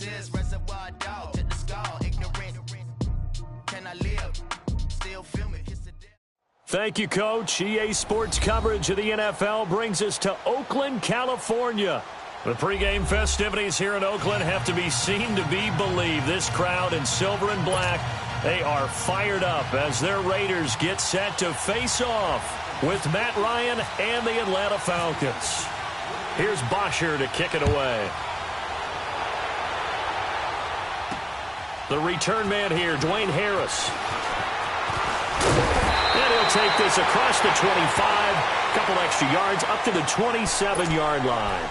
is Reservoir Dog to the skull. Ignorant. Can I live? Still film it. Thank you, Coach. EA Sports coverage of the NFL brings us to Oakland, California. The pregame festivities here in Oakland have to be seen to be believed. This crowd in silver and black, they are fired up as their Raiders get set to face off with Matt Ryan and the Atlanta Falcons. Here's Bosher to kick it away. The return man here, Dwayne Harris. And he'll take this across the 25, a couple extra yards up to the 27-yard line.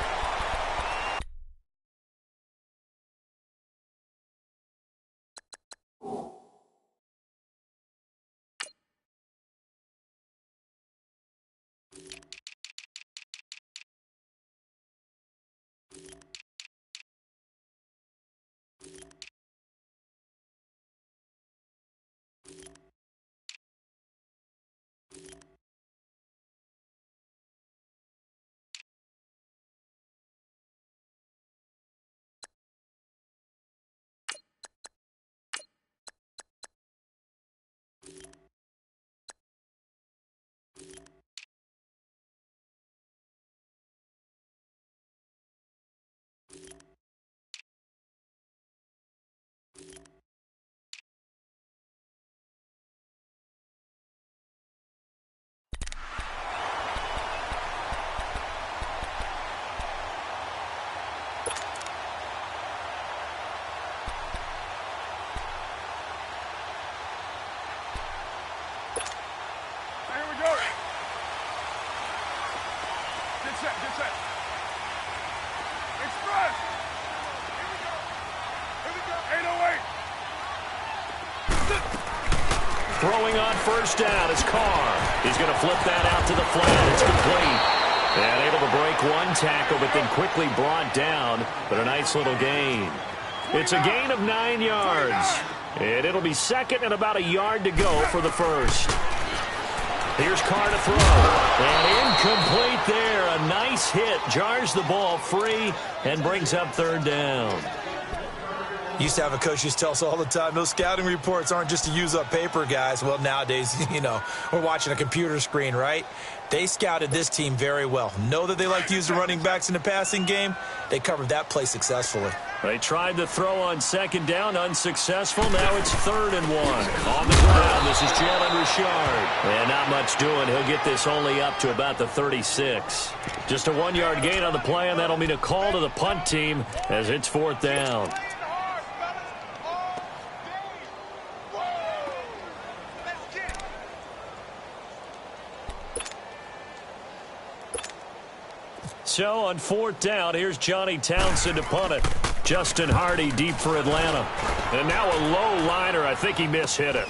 Throwing on first down is Carr. He's going to flip that out to the flat. It's complete. And able to break one tackle, but then quickly brought down. But a nice little gain. It's a gain of 9 yards. And it'll be second and about a yard to go for the first. Here's Carr to throw. And incomplete there. A nice hit. Jars the ball free and brings up third down. Used to have a coach used to tell us all the time, those scouting reports aren't just to use up paper, guys. Well, nowadays, we're watching a computer screen, right? They scouted this team very well. Know that they like to use the running backs in the passing game. They covered that play successfully. They tried to throw on second down, unsuccessful. Now it's 3rd and 1. On the ground, this is Jalen Richard. And not much doing. He'll get this only up to about the 36. Just a 1-yard gain on the play, and that'll mean a call to the punt team as it's 4th down. So on 4th down, here's Johnny Townsend to punt it. Justin Hardy deep for Atlanta. And now a low liner. I think he mishit it.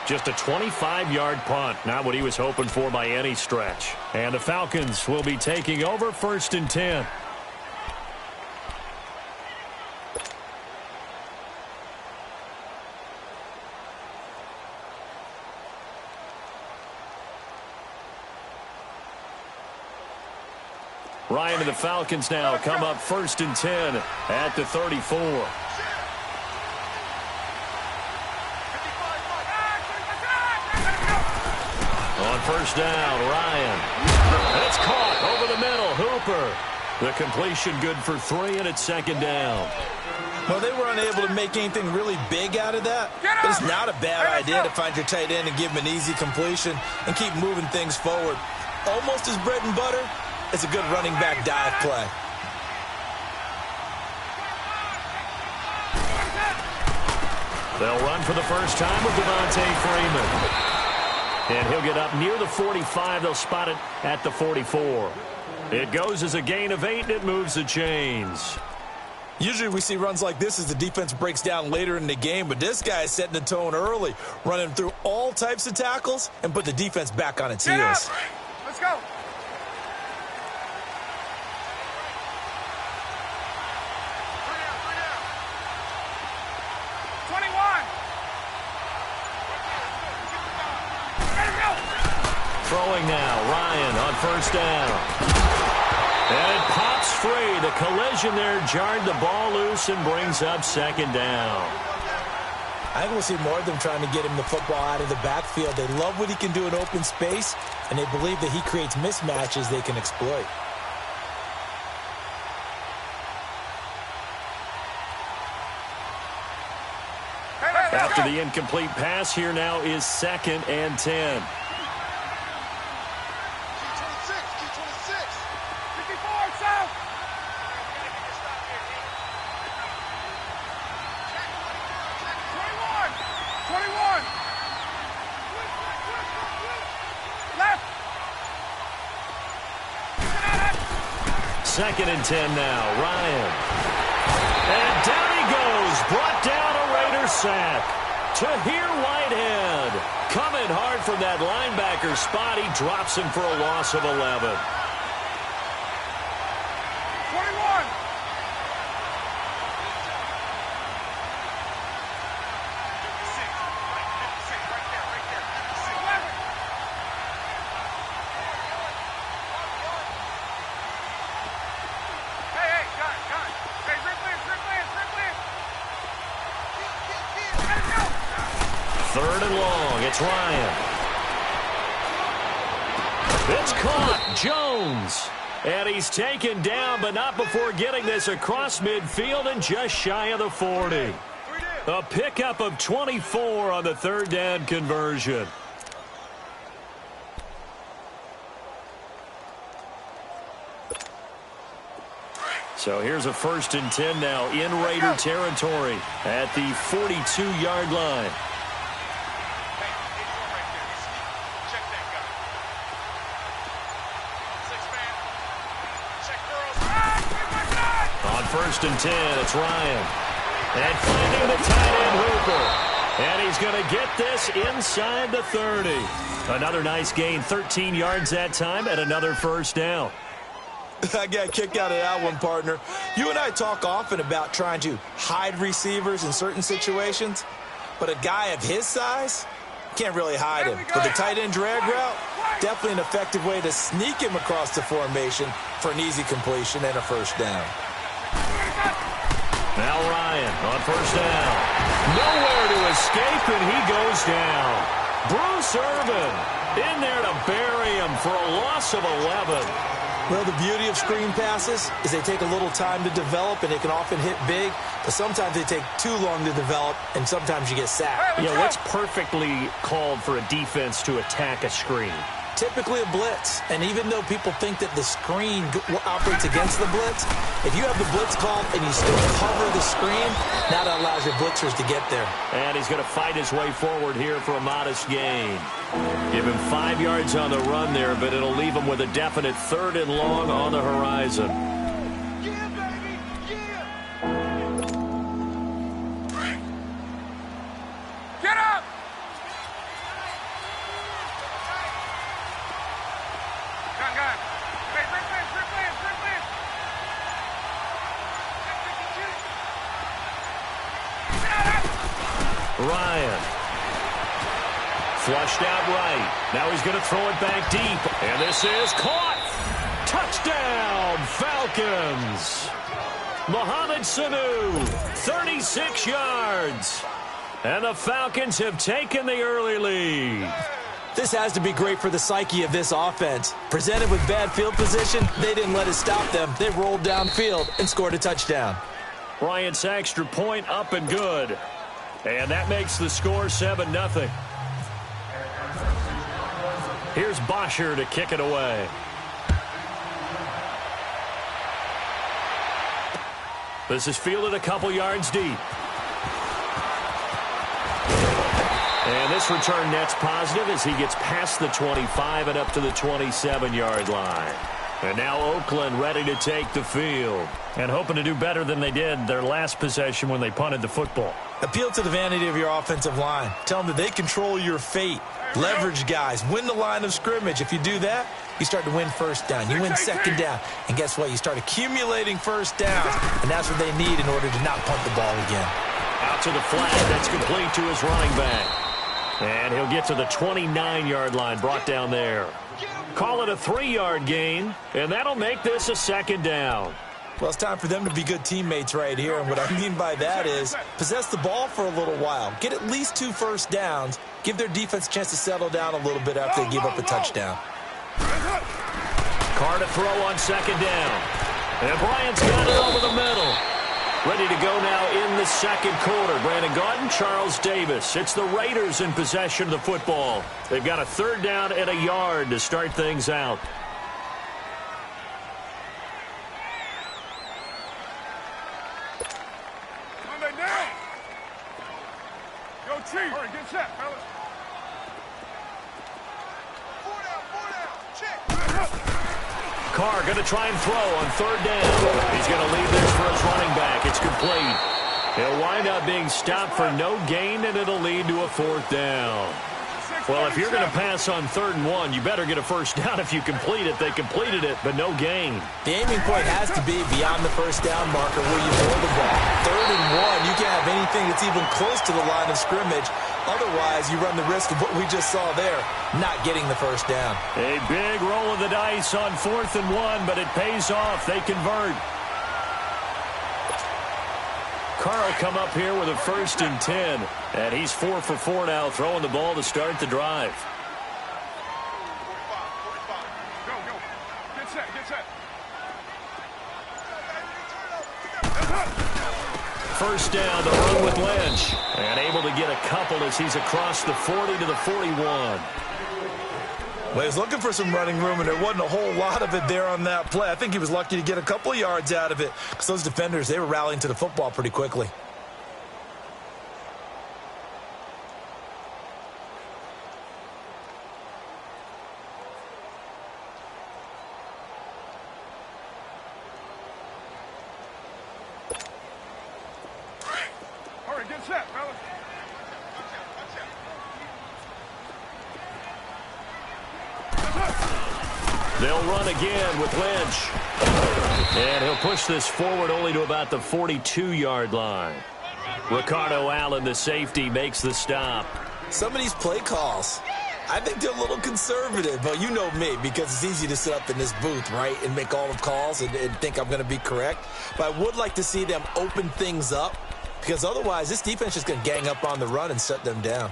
Just a 25-yard punt. Not what he was hoping for by any stretch. And the Falcons will be taking over 1st and 10. Ryan and the Falcons now come up 1st and 10 at the 34. On first down, Ryan. And it's caught over the middle. Hooper. The completion good for 3, and it's 2nd down. Well, they were unable to make anything really big out of that. But it's not a bad idea to find your tight end and give him an easy completion and keep moving things forward. Almost as bread and butter. It's a good running back dive play. They'll run for the first time with Devontae Freeman. And he'll get up near the 45. They'll spot it at the 44. It goes as a gain of 8, and it moves the chains. Usually we see runs like this as the defense breaks down later in the game, but this guy is setting the tone early, running through all types of tackles and put the defense back on its heels. Let's go. Throwing now, Ryan on first down. And it pops free. The collision there jarred the ball loose and brings up second down. I think we'll see more of them trying to get him the football out of the backfield. They love what he can do in open space, and they believe that he creates mismatches they can exploit. After the incomplete pass, here now is 2nd and 10. Second and 10 now. Ryan. And down he goes. Brought down a Raider sack. Tahir Whitehead. Coming hard from that linebacker spot. He drops him for a loss of 11. 21. Third and long. It's Ryan. It's caught. Jones. And he's taken down, but not before getting this across midfield and just shy of the 40. A pickup of 24 on the third down conversion. So here's a 1st and 10 now in Raider territory at the 42-yard line. On 1st and 10, it's Ryan. And finding the tight end Hooper. And he's going to get this inside the 30. Another nice gain, 13 yards that time, and another 1st down. I got a kick out of that one, partner. You and I talk often about trying to hide receivers in certain situations, but a guy of his size can't really hide him. But the tight end drag route, definitely an effective way to sneak him across the formation for an easy completion and a 1st down. Now Ryan on 1st down. Nowhere to escape, and he goes down. Bruce Irvin in there to bury him for a loss of 11. Well, the beauty of screen passes is they take a little time to develop, and they can often hit big, but sometimes they take too long to develop, and sometimes you get sacked. Yeah, what's perfectly called for a defense to attack a screen? Typically a blitz, and even though people think that the screen operates against the blitz, if you have the blitz called and you still cover the screen, now that allows your blitzers to get there. And he's going to fight his way forward here for a modest gain. Give him 5 yards on the run there, but it'll leave him with a definite 3rd and long on the horizon. Yeah, baby, yeah. Get up! Gun. Hey, break plans. Ryan. Flushed out right. Now he's going to throw it back deep. And this is caught. Touchdown, Falcons. Mohamed Sanu, 36 yards. And the Falcons have taken the early lead. This has to be great for the psyche of this offense. Presented with bad field position, they didn't let it stop them. They rolled downfield and scored a touchdown. Bryant's extra point up and good. And that makes the score 7-0. Here's Bosher to kick it away. This is fielded a couple yards deep. And this return net's positive as he gets past the 25 and up to the 27-yard line. And now Oakland ready to take the field and hoping to do better than they did their last possession when they punted the football. Appeal to the vanity of your offensive line. Tell them that they control your fate. Leverage guys. Win the line of scrimmage. If you do that, you start to win 1st down. You win 2nd down. And guess what? You start accumulating 1st downs. And that's what they need in order to not punt the ball again. Out to the flat. That's complete to his running back. And he'll get to the 29-yard line, brought down there. Call it a 3-yard gain, and that'll make this a 2nd down. Well, it's time for them to be good teammates right here, and what I mean by that is possess the ball for a little while, get at least 2 first downs, give their defense a chance to settle down a little bit after they give up a touchdown. Carr to throw on second down. And Bryant's got it over the middle. Ready to go now in the second quarter. Brandon Gaudin, Charles Davis. It's the Raiders in possession of the football. They've got a 3rd down and a yard to start things out. All right, get set, fellas. 4 down, check. Carr going to try and throw on 3rd down. He's going to leave this for his running back. It's complete. He'll wind up being stopped for no gain, and it'll lead to a 4th down. Well, if you're going to pass on 3rd and 1, you better get a first down if you complete it. They completed it, but no gain. The aiming point has to be beyond the first down marker where you throw the ball. 3rd and 1, you can't have anything that's even close to the line of scrimmage. Otherwise, you run the risk of what we just saw there, not getting the first down. A big roll of the dice on 4th and 1, but it pays off. They convert. Carr come up here with a 1st and 10, and he's 4 for 4 now, throwing the ball to start the drive. 45. Go. Get set. 1st down to run with Lynch, and able to get a couple as he's across the 40 to the 41. Well, he was looking for some running room, and there wasn't a whole lot of it there on that play. I think he was lucky to get a couple of yards out of it because those defenders, they were rallying to the football pretty quickly. All right, get set, fellas. They'll run again with Lynch. And he'll push this forward only to about the 42-yard line. Ricardo Allen, the safety, makes the stop. Some of these play calls, I think they're a little conservative, but you know me, because it's easy to sit up in this booth, right, and make all the calls and think I'm going to be correct. But I would like to see them open things up, because otherwise this defense is going to gang up on the run and shut them down.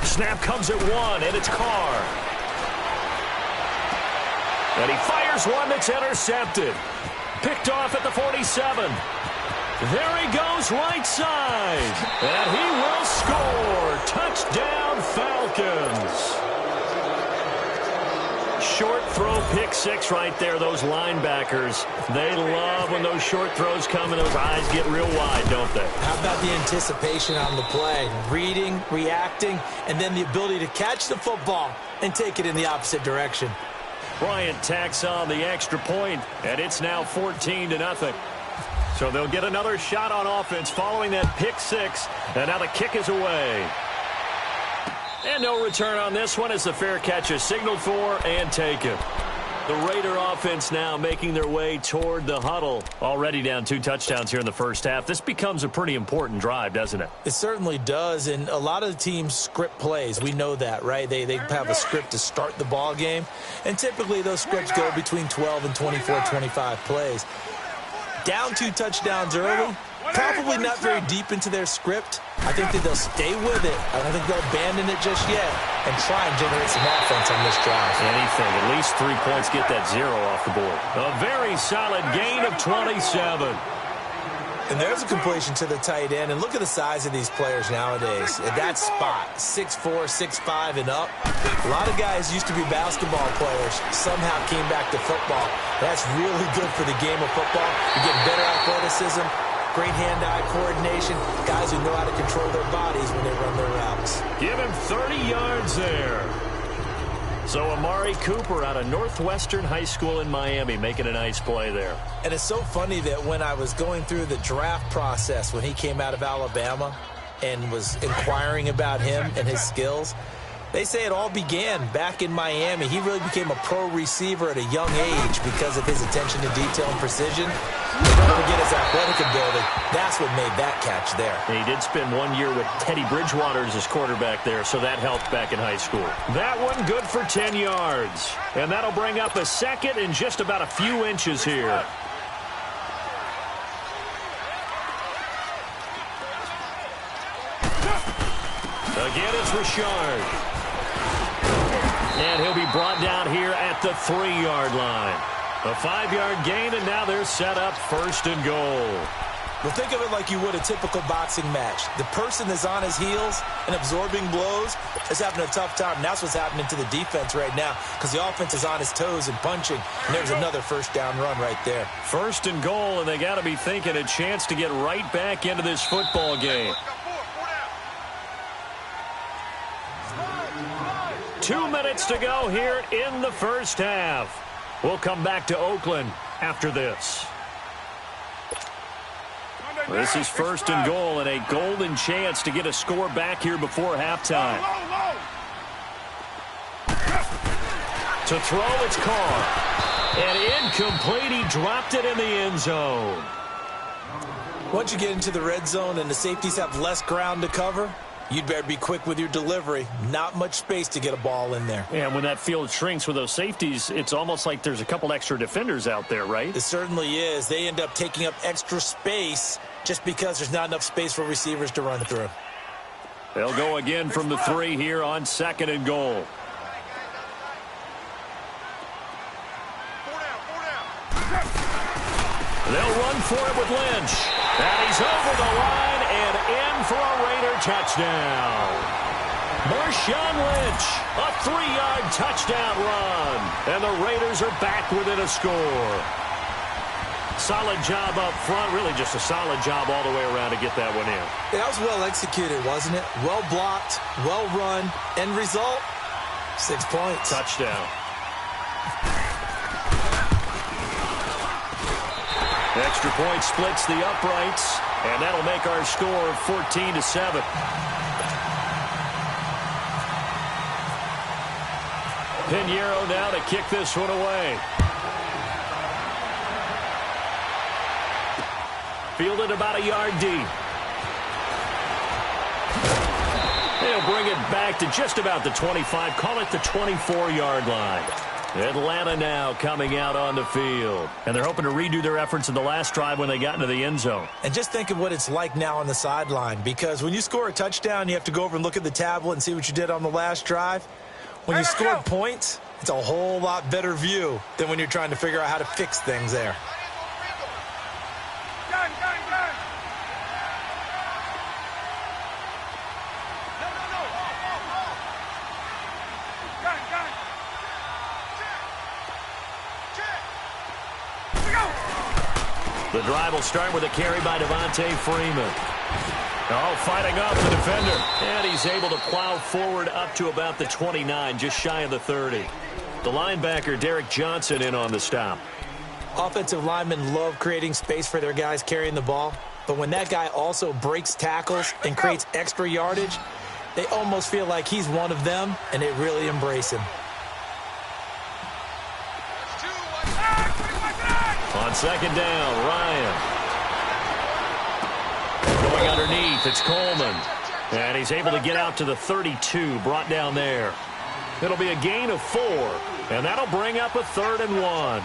Snap comes at 1, and it's Carr. And he fires one that's intercepted. Picked off at the 47. There he goes right side. And he will score. Touchdown, Falcons. Short throw, pick 6 right there. Those linebackers, they love when those short throws come and those eyes get real wide, don't they? How about the anticipation on the play? Reading, reacting, and then the ability to catch the football and take it in the opposite direction. Bryant tacks on the extra point, and it's now 14-0. So they'll get another shot on offense following that pick 6, and now the kick is away. And no return on this one as the fair catch is signaled for and taken. The Raider offense now making their way toward the huddle. Already down 2 touchdowns here in the first half. This becomes a pretty important drive, doesn't it? It certainly does, and a lot of the teams script plays. We know that, right? They have a script to start the ball game, and typically those scripts go between 12 and 24, 25 plays. Down 2 touchdowns early, probably not very deep into their script. I think that they'll stay with it. I don't think they'll abandon it just yet and try and generate some offense on this drive. Anything, at least 3 points, get that 0 off the board. A very solid gain of 27. And there's a completion to the tight end. And look at the size of these players nowadays. At that spot, 6'4", 6'5", and up. A lot of guys used to be basketball players, somehow came back to football. That's really good for the game of football. You're getting better athleticism, great hand-eye coordination, guys who know how to control their bodies when they run their routes. Give him 30 yards there. So Amari Cooper out of Northwestern High School in Miami making a nice play there. And it's so funny that when I was going through the draft process when he came out of Alabama and was inquiring about him and his skills, They say it all began back in Miami. He really became a pro receiver at a young age because of his attention to detail and precision. Don't forget his athletic ability. That's what made that catch there. He did spend 1 year with Teddy Bridgewater as his quarterback there, so that helped back in high school. That one good for 10 yards. And that'll bring up a second and just about a few inches here. Again, it's Richard. And he'll be brought down here at the 3-yard line. A 5-yard gain, and now they're set up 1st and goal. Well, think of it like you would a typical boxing match. The person that's on his heels and absorbing blows is having a tough time. And that's what's happening to the defense right now because the offense is on his toes and punching. And there's another 1st down run right there. 1st and goal, and they got to be thinking a chance to get right back into this football game. 2 minutes to go here in the 1st half. We'll come back to Oakland after this. This is 1st and goal and a golden chance to get a score back here before halftime. To throw, it's Carr. And incomplete, he dropped it in the end zone. Once you get into the red zone and the safeties have less ground to cover, you'd better be quick with your delivery. Not much space to get a ball in there. Yeah, when that field shrinks with those safeties, it's almost like there's a couple extra defenders out there, right? It certainly is. They end up taking up extra space just because there's not enough space for receivers to run through. They'll go again from the 3 here on 2nd and goal. They'll run for it with Lynch. And he's over the line and in for a Raider touchdown. Marshawn Lynch, a 3-yard touchdown run. And the Raiders are back within a score. Solid job up front, really just a solid job all the way around to get that one in. That was well executed, wasn't it? Well blocked, well run. End result, 6 points. Touchdown. Extra point splits the uprights, and that'll make our score 14-7. Pinheiro now to kick this one away. Fielded about a yard deep. They'll bring it back to just about the 25, call it the 24-yard line. Atlanta now coming out on the field. And they're hoping to redo their efforts in the last drive when they got into the end zone. And just think of what it's like now on the sideline, because when you score a touchdown, you have to go over and look at the tablet and see what you did on the last drive. When you scored points, it's a whole lot better view than when you're trying to figure out how to fix things there. The drive will start with a carry by Devontae Freeman. Oh, fighting off the defender. And he's able to plow forward up to about the 29, just shy of the 30. The linebacker, Derek Johnson, in on the stop. Offensive linemen love creating space for their guys carrying the ball. But when that guy also breaks tackles and creates extra yardage, they almost feel like he's one of them, and they really embrace him. On 2nd down, Ryan. Going underneath, it's Coleman. And he's able to get out to the 32, brought down there. It'll be a gain of 4, and that'll bring up a 3rd and 1.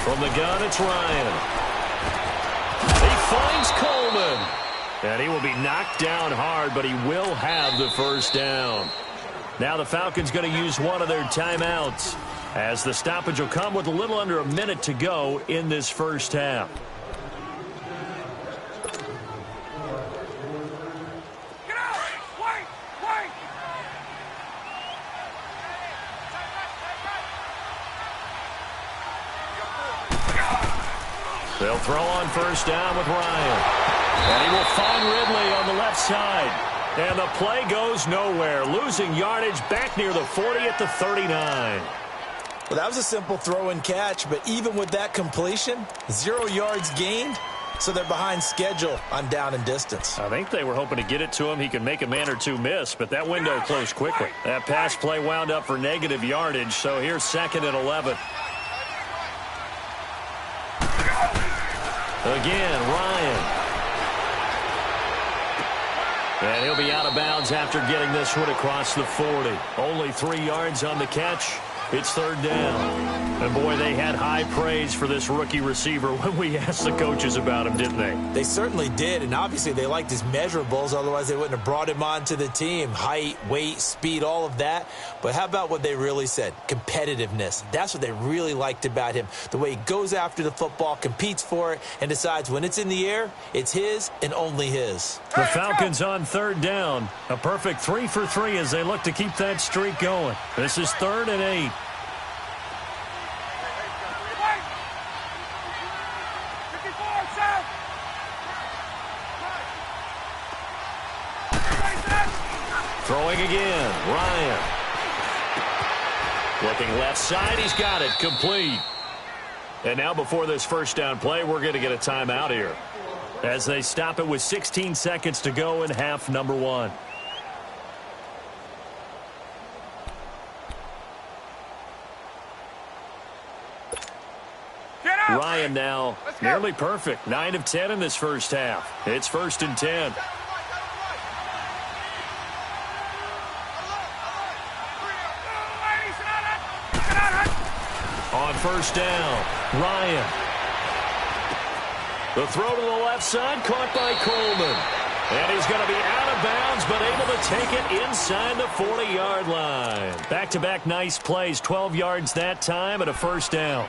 From the gun, it's Ryan. He finds Coleman. And he will be knocked down hard, but he will have the 1st down. Now the Falcons going to use one of their timeouts, as the stoppage will come with a little under a minute to go in this 1st half. Get out! Wait! Wait! They'll throw on 1st down with Ryan. And he will find Ridley on the left side. And the play goes nowhere. Losing yardage back near the 40 at the 39. Well, that was a simple throw and catch, but even with that completion, 0 yards gained, so they're behind schedule on down and distance. I think they were hoping to get it to him. He could make a man or two miss, but that window closed quickly. That pass play wound up for negative yardage, so here's 2nd and 11. Again, Ryan. And he'll be out of bounds after getting this one across the 40. Only 3 yards on the catch. It's 3rd down. And, boy, they had high praise for this rookie receiver when we asked the coaches about him, didn't they? They certainly did, and obviously they liked his measurables. Otherwise, they wouldn't have brought him onto the team. Height, weight, speed, all of that. But how about what they really said? Competitiveness. That's what they really liked about him. The way he goes after the football, competes for it, and decides when it's in the air, it's his and only his. The Falcons on 3rd down. A perfect 3 for 3 as they look to keep that streak going. This is 3rd and 8. Throwing again, Ryan. Looking left side, he's got it, complete. And now before this 1st down play, we're going to get a timeout here, as they stop it with 16 seconds to go in half number 1. Ryan now nearly perfect. 9 of 10 in this 1st half. It's 1st and 10. On 1st down, Ryan. The throw to the left side, caught by Coleman. And he's going to be out of bounds, but able to take it inside the 40-yard line. Back-to-back nice plays, 12 yards that time, and a 1st down.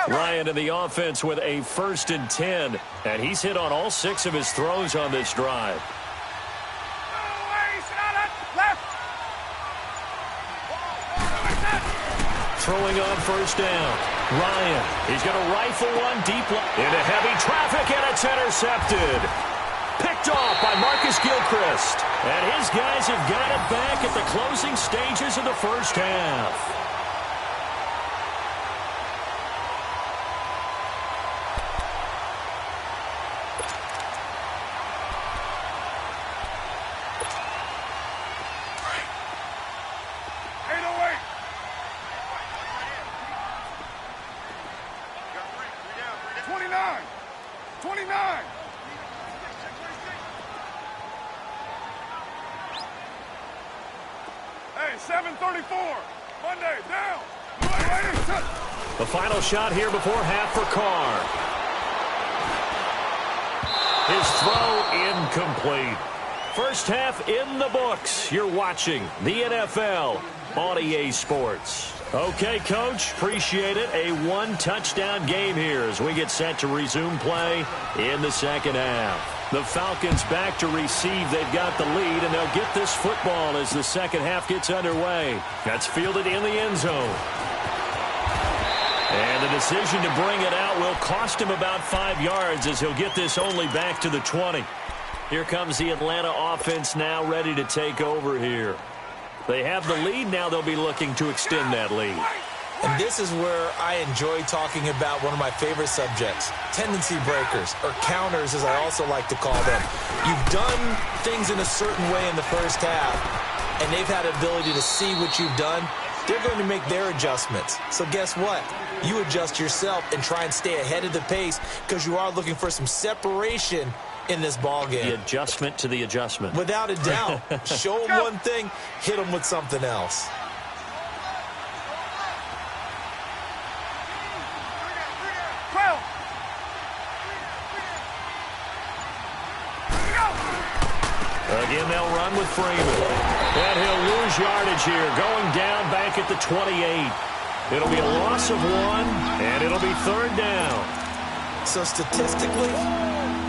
Ryan in the offense with a 1st and 10, and he's hit on all 6 of his throws on this drive. Throwing on 1st down, Ryan. He's going to rifle one deep into heavy traffic, and it's intercepted. Picked off by Marcus Gilchrist, and his guys have got it back at the closing stages of the 1st half. The final shot here before half for Carr. His throw incomplete. 1st half in the books. You're watching the NFL on EA Sports. Okay, Coach, appreciate it. A 1-touchdown game here as we get set to resume play in the 2nd half. The Falcons back to receive. They've got the lead, and they'll get this football as the 2nd half gets underway. That's fielded in the end zone. And the decision to bring it out will cost him about 5 yards as he'll get this only back to the 20. Here comes the Atlanta offense now ready to take over here. They have the lead. Now they'll be looking to extend that lead. And this is where I enjoy talking about one of my favorite subjects, tendency breakers, or counters as I also like to call them. You've done things in a certain way in the 1st half, and they've had the ability to see what you've done. They're going to make their adjustments. So guess what? You adjust yourself and try and stay ahead of the pace because you are looking for some separation in this ball game. The adjustment to the adjustment. Without a doubt. Show them one thing, hit them with something else. Again, they'll run with Freeman. And he'll lose yardage here, going down back at the 28. It'll be a loss of 1, and it'll be 3rd down. So statistically,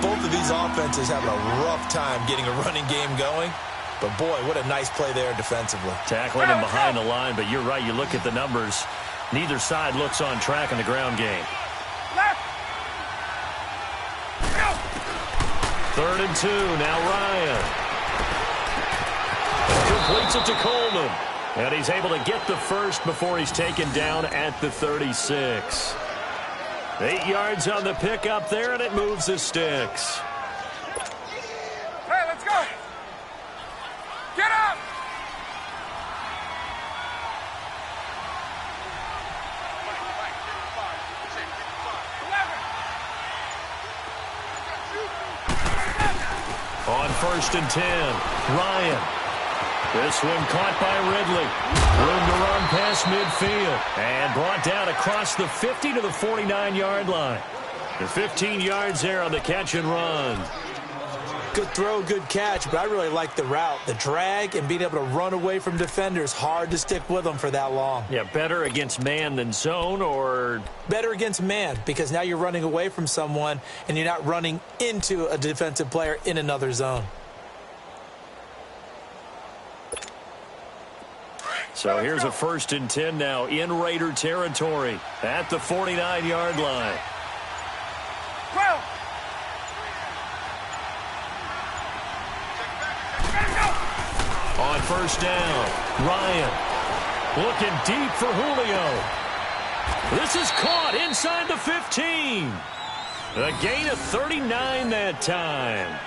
both of these offenses having a rough time getting a running game going. But, boy, what a nice play there defensively. Tackling him behind the line, but you're right. You look at the numbers. Neither side looks on track in the ground game. 3rd and 2. Now Ryan. Completes it to Coleman. And he's able to get the first before he's taken down at the 36. 8 yards on the pickup there, and it moves the sticks. Hey, let's go. Get up. On 1st and 10, Ryan. This one caught by Ridley. Room to run past midfield. And brought down across the 50 to the 49-yard line. The 15 yards there on the catch and run. Good throw, good catch, but I really like the route. The drag and being able to run away from defenders. Hard to stick with them for that long. Yeah, better against man than zone, or? Better against man, because now you're running away from someone and you're not running into a defensive player in another zone. So here's a 1st and 10 now in Raider territory at the 49-yard line. 12. On 1st down, Ryan looking deep for Julio. This is caught inside the 15. A gain of 39 that time.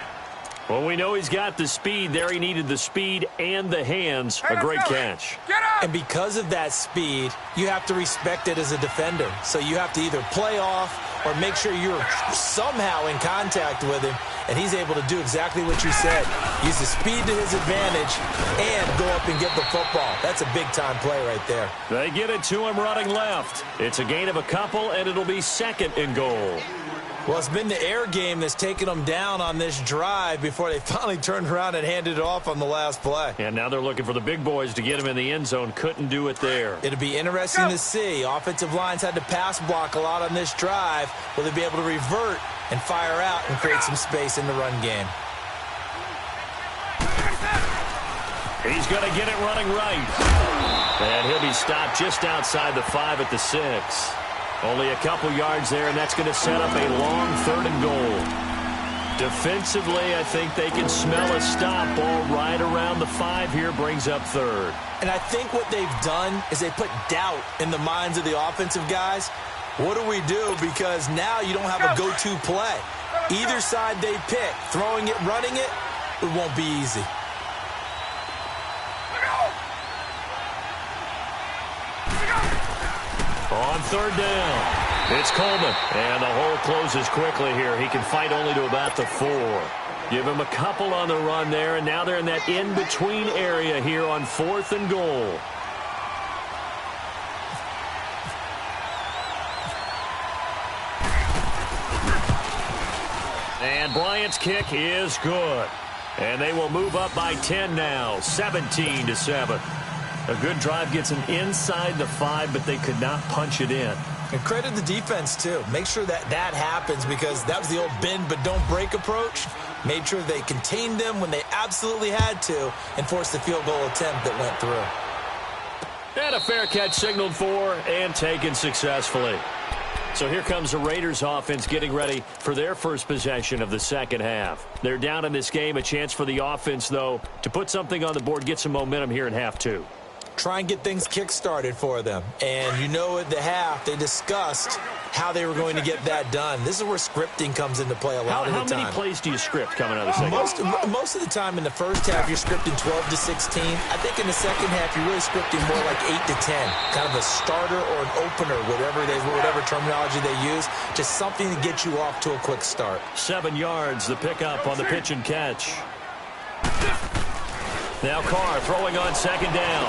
Well, we know he's got the speed there. He needed the speed and the hands. A great catch. Get up! And because of that speed, you have to respect it as a defender. So you have to either play off or make sure you're somehow in contact with him, and he's able to do exactly what you said. Use the speed to his advantage and go up and get the football. That's a big-time play right there. They get it to him running left. It's a gain of a couple, and it'll be 2nd and goal. Well, it's been the air game that's taken them down on this drive before they finally turned around and handed it off on the last play. And now they're looking for the big boys to get him in the end zone. Couldn't do it there. It'll be interesting to see. Offensive lines had to pass block a lot on this drive. Will they be able to revert and fire out and create some space in the run game? He's going to get it running right. And he'll be stopped just outside the 5 at the 6. Only a couple yards there, and that's going to set up a long 3rd and goal. Defensively, I think they can smell a stop. Ball right around the 5 here, brings up 3rd. And I think what they've done is they put doubt in the minds of the offensive guys. What do we do? Because now you don't have a go-to play. Either side they pick, throwing it, running it, it won't be easy. On 3rd down, it's Coleman. And the hole closes quickly here. He can fight only to about the 4. Give him a couple on the run there, and now they're in that in-between area here on 4th and goal. And Bryant's kick is good. And they will move up by 10 now, 17-7. A good drive gets them inside the 5, but they could not punch it in. And credit the defense, too. Make sure that that happens, because that was the old bend but don't break approach. Made sure they contained them when they absolutely had to and forced the field goal attempt that went through. And a fair catch signaled for and taken successfully. So here comes the Raiders offense getting ready for their first possession of the second half. They're down in this game. A chance for the offense, though, to put something on the board, get some momentum here in half 2. Try and get things kick-started for them. And you know at the half, they discussed how they were going to get that done. This is where scripting comes into play a lot of the time. How many plays do you script coming out of the second half? Most of the time in the first half, you're scripting 12 to 16. I think in the second half, you're really scripting more like 8 to 10. Kind of a starter or an opener, whatever terminology they use. Just something to get you off to a quick start. 7 yards, the pickup on the pitch and catch. Now Carr throwing on 2nd down.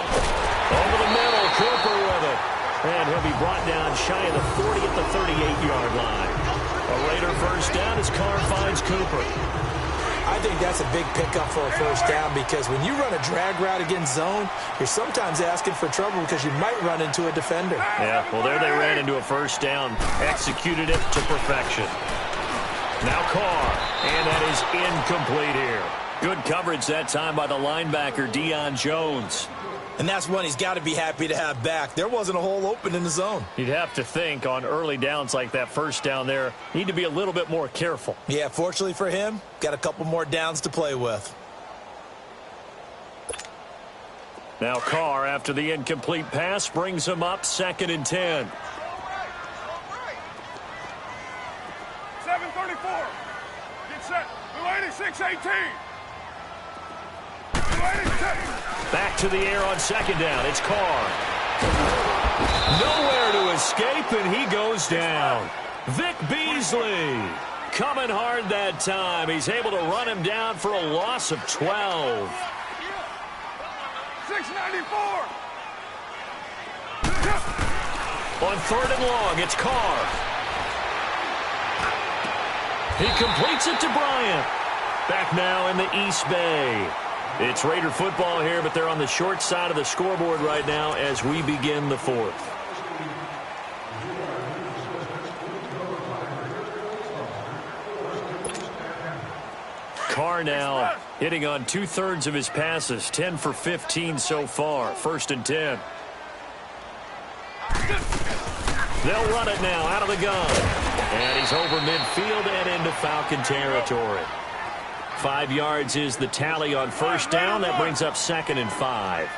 Over the middle, Cooper with it. And he'll be brought down shy of the 40 at the 38-yard line. A Raider first down as Carr finds Cooper. I think that's a big pickup for a first down, because when you run a drag route against zone, you're sometimes asking for trouble because you might run into a defender. Yeah, well, there they ran into a first down. Executed it to perfection. Now Carr, and that is incomplete here. Good coverage that time by the linebacker, Deion Jones. And that's one he's got to be happy to have back. There wasn't a hole open in the zone. You'd have to think on early downs like that first down there, need to be a little bit more careful. Yeah, fortunately for him, got a couple more downs to play with. Now Carr, after the incomplete pass, brings him up 2nd and 10. 7:34. Get set. Blue 86-18. Back to the air on 2nd down. It's Carr. Nowhere to escape, and he goes down. Vic Beasley coming hard that time. He's able to run him down for a loss of 12. 694. On 3rd and long, it's Carr. He completes it to Bryant. Back now in the East Bay. It's Raider football here, but they're on the short side of the scoreboard right now as we begin the 4th. Carr now hitting on 2/3 of his passes, 10 for 15 so far. 1st and 10. They'll run it now out of the gun. And he's over midfield and into Falcon territory. 5 yards is the tally on 1st down. That brings up 2nd and 5.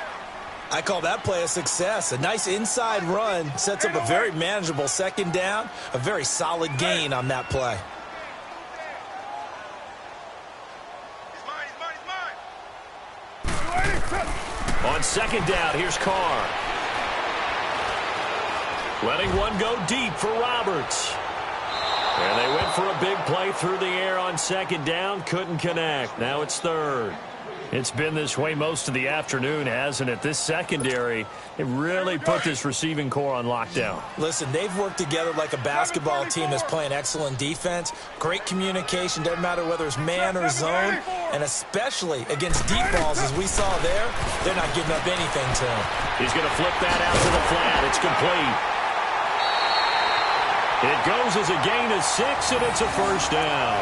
I call that play a success. A nice inside run sets up a very manageable 2nd down. A very solid gain on that play. On 2nd down, here's Carr. Letting one go deep for Roberts. And they went for a big play through the air on 2nd down. Couldn't connect. Now it's 3rd. It's been this way most of the afternoon, hasn't it? This secondary, they really put this receiving core on lockdown. Listen, they've worked together like a basketball team that's playing excellent defense. Great communication. Doesn't matter whether it's man or zone. And especially against deep balls, as we saw there, they're not giving up anything to him. He's going to flip that out to the flat. It's complete. It goes as a gain of 6, and it's a 1st down.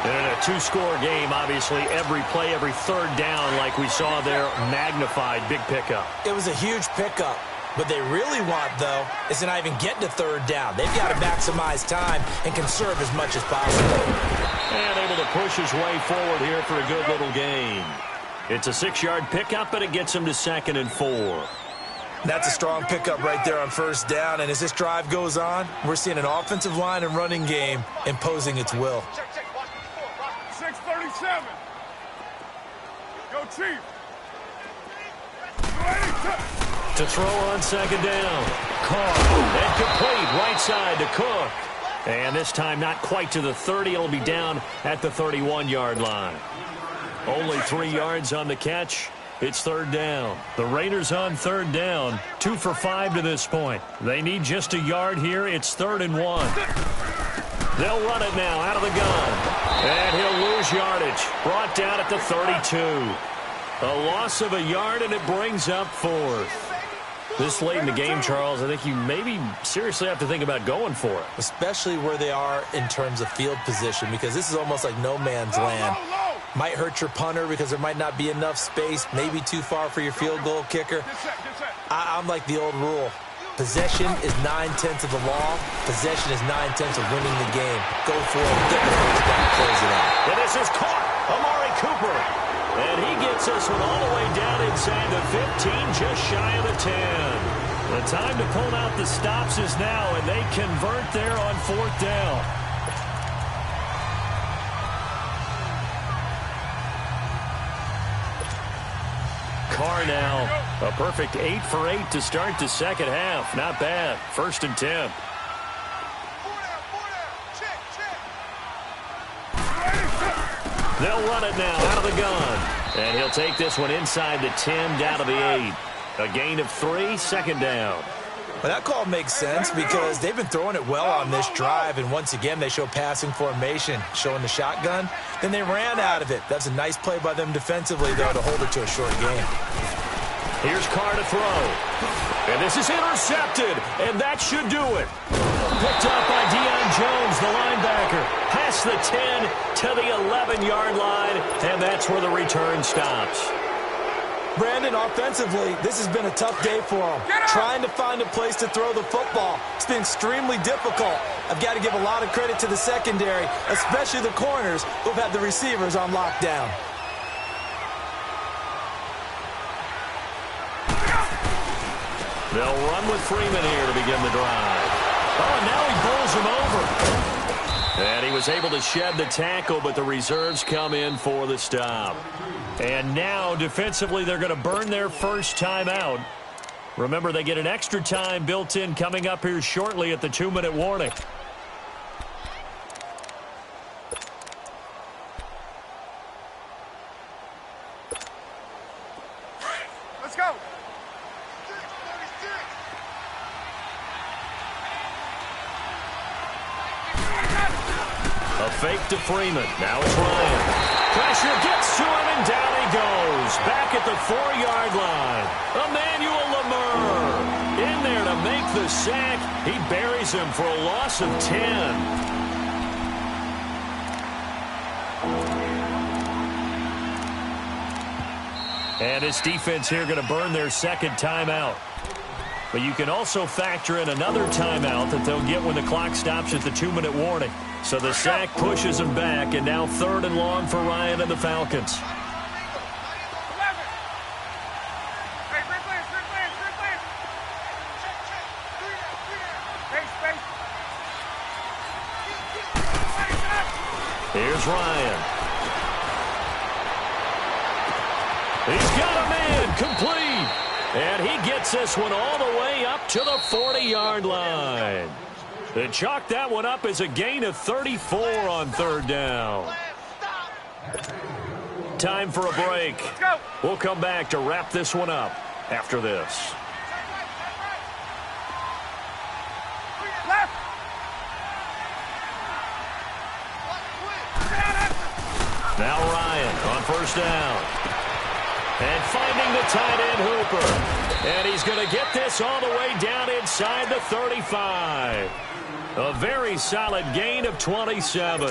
And in a 2-score game, obviously, every play, every 3rd down, like we saw there, magnified, big pickup. It was a huge pickup. What they really want, though, is to not even get to 3rd down. They've got to maximize time and conserve as much as possible. And able to push his way forward here for a good little gain. It's a 6-yard pickup, but it gets him to 2nd and 4. That's a strong pickup right there on 1st down. And as this drive goes on, we're seeing an offensive line and running game imposing its will. 637. Go Chief. To throw on 2nd down. Carr. And complete right side to Cook. And this time not quite to the 30. It'll be down at the 31-yard line. Only 3 yards on the catch. It's 3rd down. The Raiders on 3rd down. 2 for 5 to this point. They need just a yard here. It's 3rd and 1. They'll run it now out of the gun. And he'll lose yardage. Brought down at the 32. A loss of a yard, and it brings up 4th. This late in the game, Charles, I think you maybe seriously have to think about going for it. Especially where they are in terms of field position, because this is almost like no man's land. Might hurt your punter because there might not be enough space, maybe too far for your field goal kicker. I'm like the old rule. Possession is 9/10 of the law. Possession is 9/10 of winning the game. Go for it. Get the first down. Close it out. And this is caught. Amari Cooper. And he gets this one all the way down inside the 15, just shy of the 10. The time to pull out the stops is now, and they convert there on 4th down. Carr now, a perfect 8 for 8 to start the 2nd half. Not bad. 1st and 10. They'll run it now out of the gun. And he'll take this one inside the 10, down to the 8. A gain of 3, 2nd down. Well, that call makes sense because they've been throwing it well on this drive, and once again they show passing formation, showing the shotgun. Then they ran out of it. That's a nice play by them defensively, though, to hold it to a short game. Here's Carr to throw. And this is intercepted, and that should do it. Picked up by Deion Jones, the linebacker. Past the 10 to the 11-yard line, and that's where the return stops. Brandon, offensively, this has been a tough day for him. Trying to find a place to throw the football. It's been extremely difficult. I've got to give a lot of credit to the secondary, especially the corners who've had the receivers on lockdown. They'll run with Freeman here to begin the drive. Oh, and now he bowls him over. And he was able to shed the tackle, but the reserves come in for the stop. And now, defensively, they're going to burn their first timeout. Remember, they get an extra time built in coming up here shortly at the 2-minute warning. Let's go. A fake to Freeman. Now it's Ryan. Pressure gets to him, and down he goes. Back at the 4-yard line. Emmanuel Lamur in there to make the sack. He buries him for a loss of 10. And this defense here going to burn their second timeout. But you can also factor in another timeout that they'll get when the clock stops at the 2-minute warning. So the sack pushes them back, and now 3rd and long for Ryan and the Falcons. Here's Ryan. He's got him in, complete. And he gets this one all the way up to the 40-yard line. They chalk that one up as a gain of 34 on 3rd down. Time for a break. We'll come back to wrap this one up after this. Now Ryan on 1st down. And finding the tight end Hooper. And he's going to get this all the way down inside the 35. A very solid gain of 27.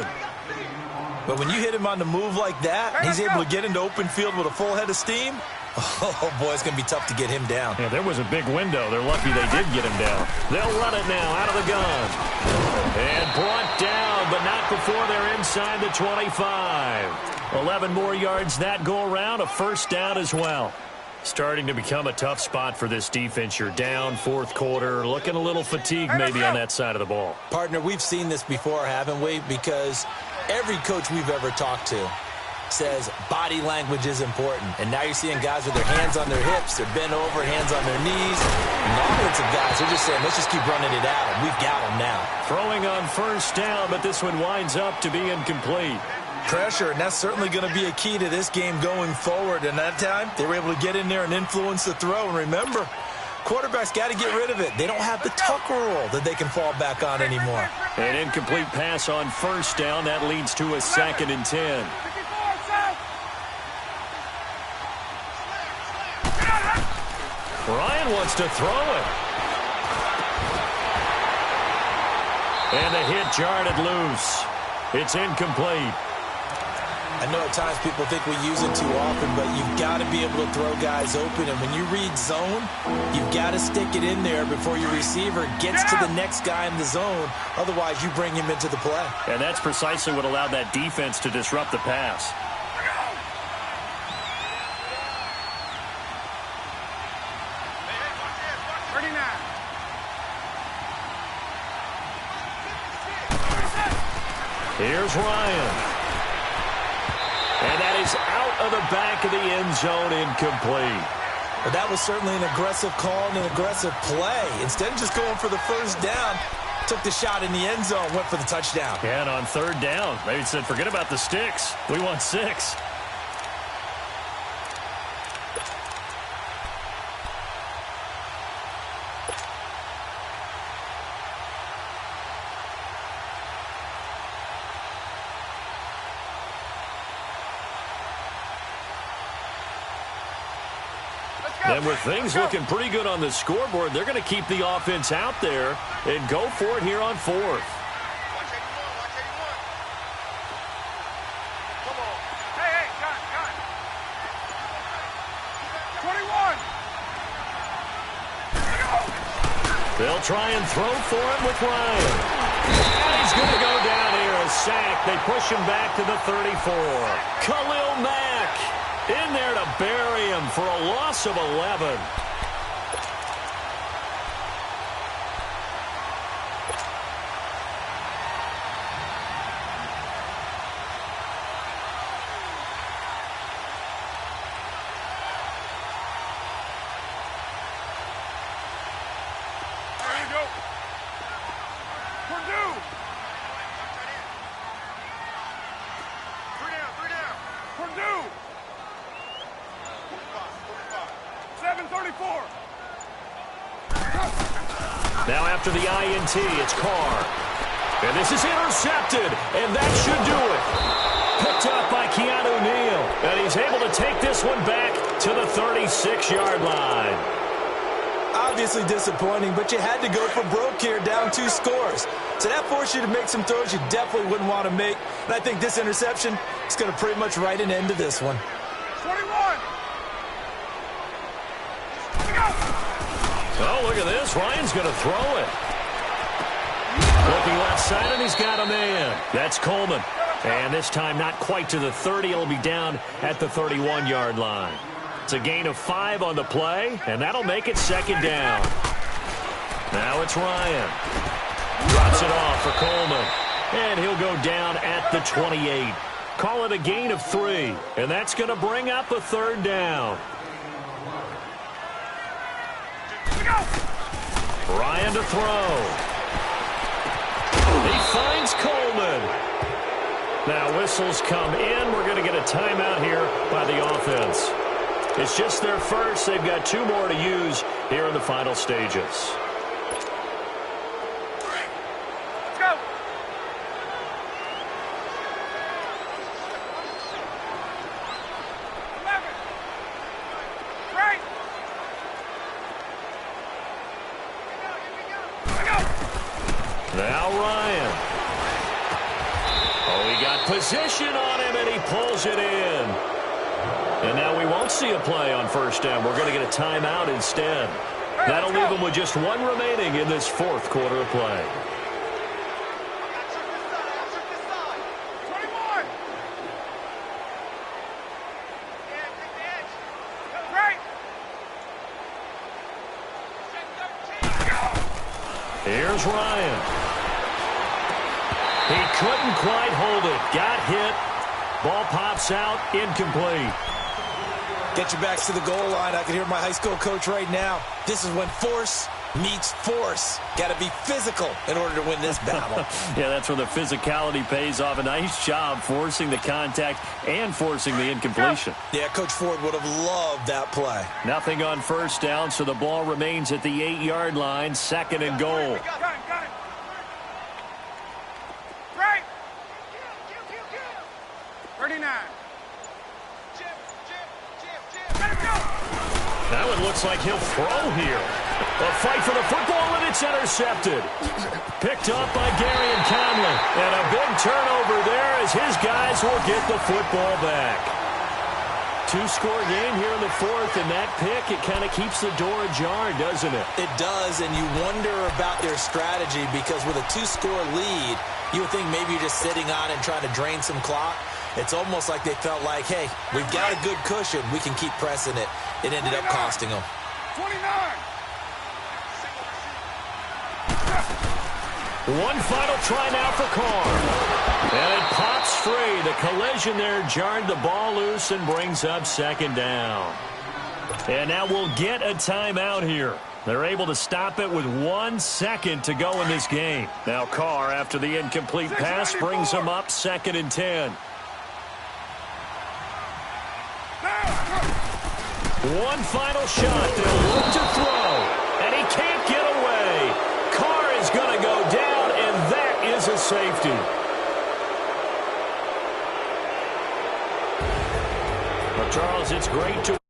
But when you hit him on the move like that, he's able to get into open field with a full head of steam. Oh, boy, it's going to be tough to get him down. Yeah, there was a big window. They're lucky they did get him down. They'll run it now out of the gun. And brought down, but not before they're inside the 25. 11 more yards that go around, a 1st down as well. Starting to become a tough spot for this defense. You're down 4th quarter, looking a little fatigued maybe on that side of the ball. Partner, we've seen this before, haven't we? Because every coach we've ever talked to says body language is important. And now you're seeing guys with their hands on their hips, they're bent over, hands on their knees. And the offensive guys are just saying, let's just keep running it out, and we've got them now. Throwing on 1st down, but this one winds up to be incomplete. Pressure, and that's certainly going to be a key to this game going forward. And that time, they were able to get in there and influence the throw. And remember, quarterbacks got to get rid of it. They don't have the tucker roll that they can fall back on anymore. An incomplete pass on 1st down. That leads to a 2nd and 10. Ryan wants to throw it. And the hit jarred it loose. It's incomplete. I know at times people think we use it too often, but you've got to be able to throw guys open. And when you read zone, you've got to stick it in there before your receiver gets to the next guy in the zone. Otherwise, you bring him into the play. And that's precisely what allowed that defense to disrupt the pass. Here's Ryan. And that is out of the back of the end zone, incomplete. But that was certainly an aggressive call and an aggressive play. Instead of just going for the 1st down, took the shot in the end zone, went for the touchdown. Yeah, and on 3rd down, they said, forget about the sticks. We want 6. And with things looking pretty good on the scoreboard, they're going to keep the offense out there and go for it here on 4th. They'll try and throw for him with Ryan. And he's going to go down here, a sack. They push him back to the 34. Khalil Mack in there to bury him for a loss of 11. Now after the INT, it's Carr. And this is intercepted, and that should do it. Picked up by Keanu Neal, and he's able to take this one back to the 36-yard line. Obviously disappointing, but you had to go for broke here, down 2 scores. So that forced you to make some throws you definitely wouldn't want to make. And I think this interception is going to pretty much write an end to this one. 21! Oh, look at this. Ryan's going to throw it. Looking left side, and he's got a man. That's Coleman. And this time not quite to the 30. It'll be down at the 31-yard line. It's a gain of 5 on the play, and that'll make it second down. Now it's Ryan. Drops it off for Coleman. And he'll go down at the 28. Call it a gain of 3. And that's going to bring up a third down. Ryan to throw. He finds Coleman. Now whistles come in. We're going to get a timeout here by the offense. It's just their first. They've got 2 more to use here in the final stages. Let's go. Right. Now Ryan. Oh, he got position on him, and he pulls it in. And now we won't see a play on first down. We're going to get a timeout instead. That'll leave him with just 1 remaining in this 4th quarter of play. 21! Right. Here's Ryan. He couldn't quite hold it. Got hit. Ball pops out. Incomplete. Get your backs to the goal line. I can hear my high school coach right now. This is when force meets force. Got to be physical in order to win this battle. Yeah, that's where the physicality pays off. A nice job forcing the contact and forcing the incompletion. Yeah, Coach Ford would have loved that play. Nothing on first down, so the ball remains at the 8-yard line. 2nd and goal. Got it. Right. 39. That one looks like he'll throw here. A fight for the football, and it's intercepted. Picked up by Gary and Conley. And a big turnover there as his guys will get the football back. 2-score game here in the 4th, and that pick, it kind of keeps the door ajar, doesn't it? It does, and you wonder about their strategy because with a 2-score lead, you would think maybe you're just sitting on and trying to drain some clock. It's almost like they felt like, hey, we've got a good cushion. We can keep pressing it. It ended up costing them. 29. One final try now for Carr. And it pops free. The collision there jarred the ball loose and brings up 2nd down. And now we'll get a timeout here. They're able to stop it with 1 second to go in this game. Now Carr, after the incomplete pass, brings him up 2nd and 10. One final shot. They'll look to throw. And he can't get away. Carr is going to go down, and that is a safety. Well, Charles, it's great to...